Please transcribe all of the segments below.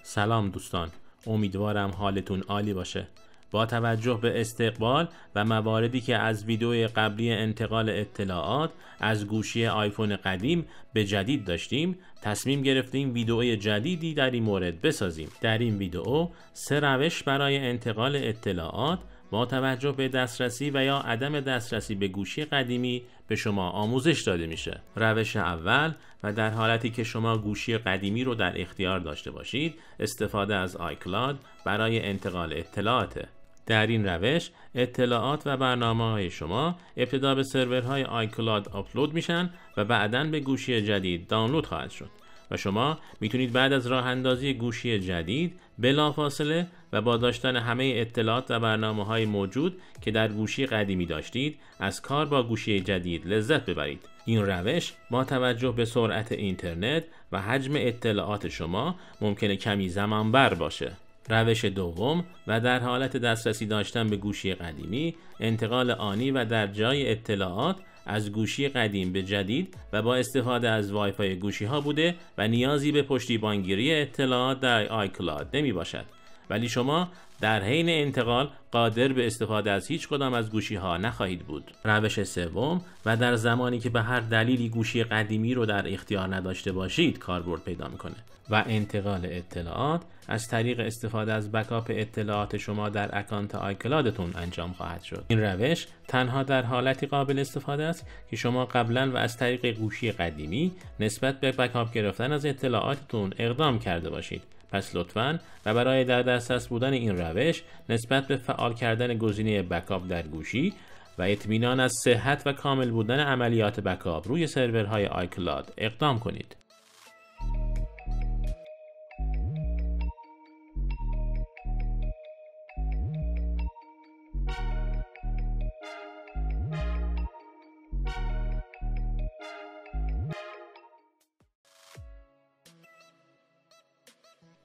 سلام دوستان، امیدوارم حالتون عالی باشه. با توجه به استقبال و مواردی که از ویدیو قبلی انتقال اطلاعات از گوشی آیفون قدیم به جدید داشتیم، تصمیم گرفتیم ویدیو جدیدی در این مورد بسازیم. در این ویدیو 3 روش برای انتقال اطلاعات با توجه به دسترسی و یا عدم دسترسی به گوشی قدیمی به شما آموزش داده میشه. روش اول و در حالتی که شما گوشی قدیمی رو در اختیار داشته باشید، استفاده از آیکلاد برای انتقال اطلاعاته. در این روش اطلاعات و برنامه‌های شما ابتدا به سرورهای آیکلاد آپلود میشن و بعداً به گوشی جدید دانلود خواهد شد و شما میتونید بعد از راه اندازی گوشی جدید بلافاصله و با داشتن همه اطلاعات و برنامه‌های موجود که در گوشی قدیمی داشتید از کار با گوشی جدید لذت ببرید. این روش با توجه به سرعت اینترنت و حجم اطلاعات شما ممکنه کمی زمانبر باشه. روش دوم و در حالت دسترسی داشتن به گوشی قدیمی، انتقال آنی و در جای اطلاعات از گوشی قدیم به جدید و با استفاده از وای فای گوشی ها بوده و نیازی به پشتیبانگیری اطلاعات در آیکلاد نمی باشد، ولی شما در حین انتقال قادر به استفاده از هیچ کدام از گوشی ها نخواهید بود. روش سوم و در زمانی که به هر دلیلی گوشی قدیمی رو در اختیار نداشته باشید کاربرد پیدا میکنه و انتقال اطلاعات از طریق استفاده از بکاپ اطلاعات شما در اکانت آیکلادتون انجام خواهد شد. این روش تنها در حالتی قابل استفاده است که شما قبلا و از طریق گوشی قدیمی نسبت به بکاپ گرفتن از اطلاعاتتون اقدام کرده باشید. پس لطفاً و برای در دسترس بودن این روش نسبت به فعال کردن گزینه بکاپ در گوشی و اطمینان از صحت و کامل بودن عملیات بکاپ روی سرورهای آیکلاد اقدام کنید.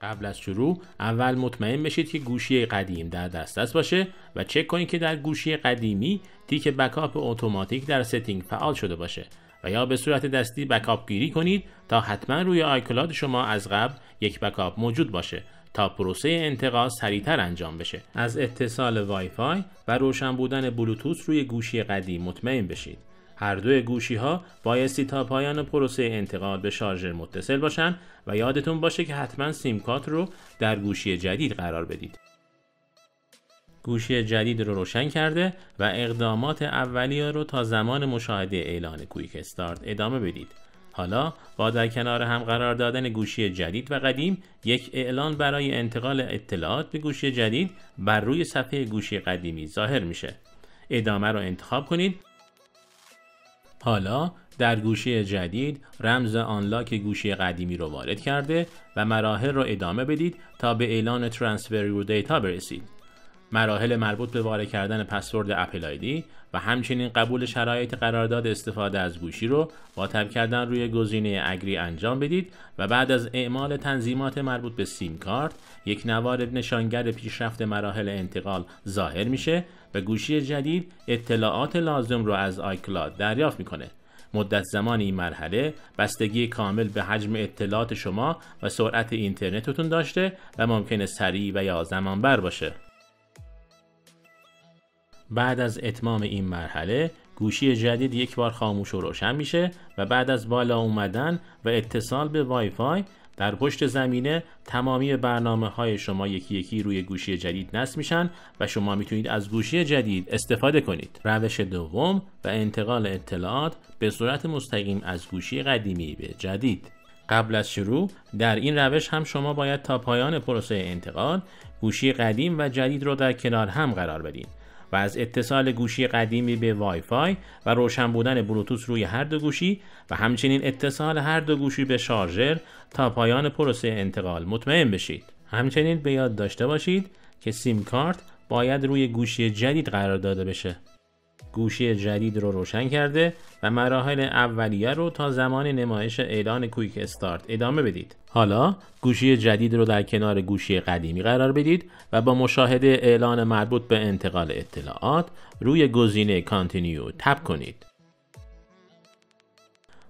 قبل از شروع اول مطمئن بشید که گوشی قدیم در دسترس باشه و چک کنید که در گوشی قدیمی تیک بکاپ اتوماتیک در ستینگ فعال شده باشه و یا به صورت دستی بکاپ گیری کنید تا حتما روی آیکلاد شما از قبل یک بکاپ موجود باشه تا پروسه انتقال سریعتر انجام بشه. از اتصال وای فای و روشن بودن بلوتوث روی گوشی قدیم مطمئن بشید. هر دوی گوشی ها بایستی تا پایان پروسه انتقال به شارژر متصل باشن و یادتون باشه که حتما سیم کارت رو در گوشی جدید قرار بدید. گوشی جدید رو روشن کرده و اقدامات اولیه رو تا زمان مشاهده اعلان کویک استارت ادامه بدید. حالا با در کنار هم قرار دادن گوشی جدید و قدیم یک اعلان برای انتقال اطلاعات به گوشی جدید بر روی صفحه گوشی قدیمی ظاهر میشه. ادامه رو انتخاب کنید. حالا در گوشی جدید رمز آنلاک گوشی قدیمی رو وارد کرده و مراحل رو ادامه بدید تا به اعلان ترانسفر یور دیتا برسید. مراحل مربوط به وارد کردن پسورد اپل آیدی و همچنین قبول شرایط قرارداد استفاده از گوشی رو با تب کردن روی گزینه اگری انجام بدید و بعد از اعمال تنظیمات مربوط به سیم کارت یک نوار نشانگر پیشرفت مراحل انتقال ظاهر میشه و گوشی جدید اطلاعات لازم رو از آیکلاد دریافت میکنه. مدت زمان این مرحله بستگی کامل به حجم اطلاعات شما و سرعت اینترنتتون داشته و ممکنه سریع و یا زمانبر باشه. بعد از اتمام این مرحله گوشی جدید یک بار خاموش و روشن میشه و بعد از بالا اومدن و اتصال به وای فای در پشت زمینه تمامی برنامه‌های شما یکی یکی روی گوشی جدید نصب میشن و شما میتونید از گوشی جدید استفاده کنید. روش دوم و انتقال اطلاعات به صورت مستقیم از گوشی قدیمی به جدید. قبل از شروع در این روش هم شما باید تا پایان پروسه انتقال گوشی قدیم و جدید رو در کنار هم قرار بدید و از اتصال گوشی قدیمی به وای فای و روشن بودن بلوتوث روی هر دو گوشی و همچنین اتصال هر دو گوشی به شارژر تا پایان پروسه انتقال مطمئن بشید. همچنین به یاد داشته باشید که سیم کارت باید روی گوشی جدید قرار داده بشه. گوشی جدید رو روشن کرده و مراحل اولیه رو تا زمان نمایش اعلان کویک استارت ادامه بدید. حالا گوشی جدید رو در کنار گوشی قدیمی قرار بدید و با مشاهده اعلان مربوط به انتقال اطلاعات روی گزینه کانتینیو تپ کنید.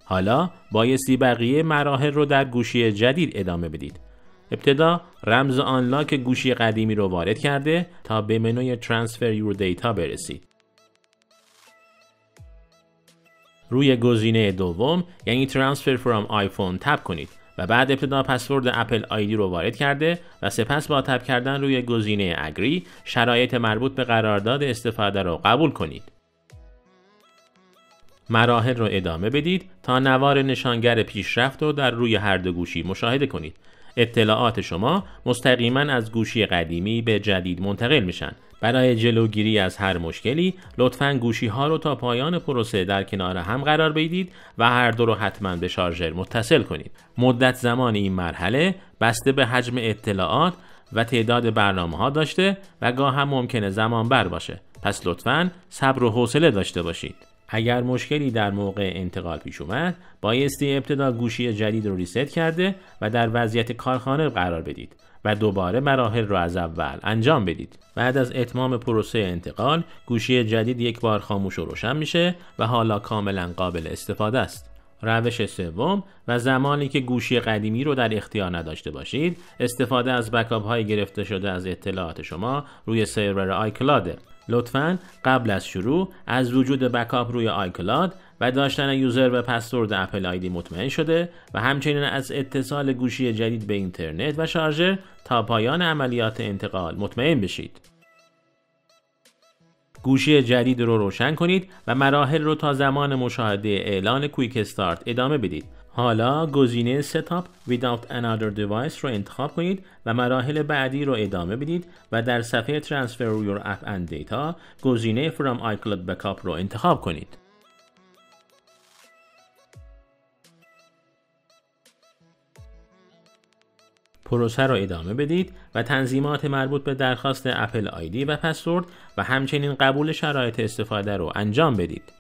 حالا بایستی بقیه مراحل رو در گوشی جدید ادامه بدید. ابتدا رمز آنلاک گوشی قدیمی رو وارد کرده تا به منوی Transfer Your Data برسید. روی گزینه دوم یعنی Transfer from iPhone تپ کنید و بعد ابتدا پسورد اپل آیدی رو وارد کرده و سپس با تپ کردن روی گزینه Agree شرایط مربوط به قرارداد استفاده رو قبول کنید. مراحل رو ادامه بدید تا نوار نشانگر پیشرفت رو در روی هر دو گوشی مشاهده کنید. اطلاعات شما مستقیما از گوشی قدیمی به جدید منتقل میشن. برای جلوگیری از هر مشکلی لطفاً گوشی ها رو تا پایان پروسه در کنار هم قرار بدید و هر دو رو حتما به شارژر متصل کنید. مدت زمان این مرحله بسته به حجم اطلاعات و تعداد برنامه‌ها داشته و گاه هم ممکنه زمان بر باشه. پس لطفاً صبر و حوصله داشته باشید. اگر مشکلی در موقع انتقال پیش اومد، بایستی ابتدا گوشی جدید رو ریست کرده و در وضعیت کارخانه قرار بدید و دوباره مراحل رو از اول انجام بدید. بعد از اتمام پروسه انتقال، گوشی جدید یک بار خاموش و روشن میشه و حالا کاملا قابل استفاده است. روش سوم و زمانی که گوشی قدیمی رو در اختیار نداشته باشید، استفاده از بکاپ های گرفته شده از اطلاعات شما روی سرور آیکلاده. لطفاً قبل از شروع از وجود بکاپ روی آیکلاد و داشتن یوزر و پسورد اپل آیدی مطمئن شده و همچنین از اتصال گوشی جدید به اینترنت و شارژر تا پایان عملیات انتقال مطمئن بشید. گوشی جدید رو روشن کنید و مراحل رو تا زمان مشاهده اعلان کویک استارت ادامه بدید. حالا گزینه Setup Without Another Device رو انتخاب کنید و مراحل بعدی رو ادامه بدید و در صفحه Transfer Your App and Data گزینه From iCloud Backup رو انتخاب کنید. پروسه رو ادامه بدید و تنظیمات مربوط به درخواست اپل آیدی و پسورد و همچنین قبول شرایط استفاده رو انجام بدید.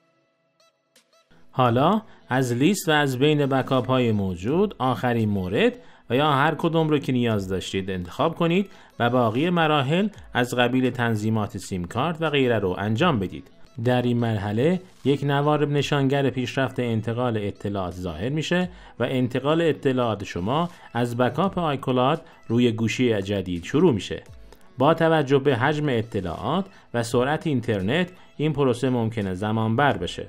حالا از لیست و از بین بکاپ های موجود آخرین مورد و یا هر کدوم رو که نیاز داشتید انتخاب کنید و باقی مراحل از قبیل تنظیمات سیم کارت و غیره رو انجام بدید. در این مرحله یک نوار نشانگر پیشرفت انتقال اطلاعات ظاهر میشه و انتقال اطلاعات شما از بکاپ آیکلاد روی گوشی جدید شروع میشه. با توجه به حجم اطلاعات و سرعت اینترنت این پروسه ممکنه زمان بر بشه.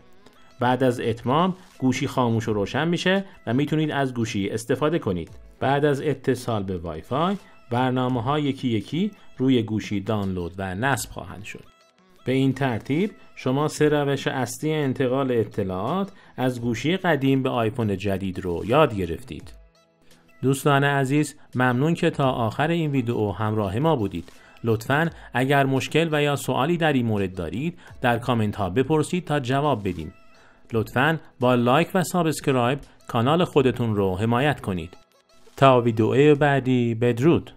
بعد از اتمام گوشی خاموش و روشن میشه و میتونید از گوشی استفاده کنید. بعد از اتصال به وای فای برنامه‌ها یکی یکی روی گوشی دانلود و نصب خواهند شد. به این ترتیب شما 3 روش اصلی انتقال اطلاعات از گوشی قدیم به آیفون جدید رو یاد گرفتید. دوستان عزیز، ممنون که تا آخر این ویدیو همراه ما بودید. لطفاً اگر مشکل و یا سوالی در این مورد دارید در کامنت ها بپرسید تا جواب بدیم. لطفاً با لایک و سابسکرایب کانال خودتون رو حمایت کنید. تا ویدیو بعدی، بدرود.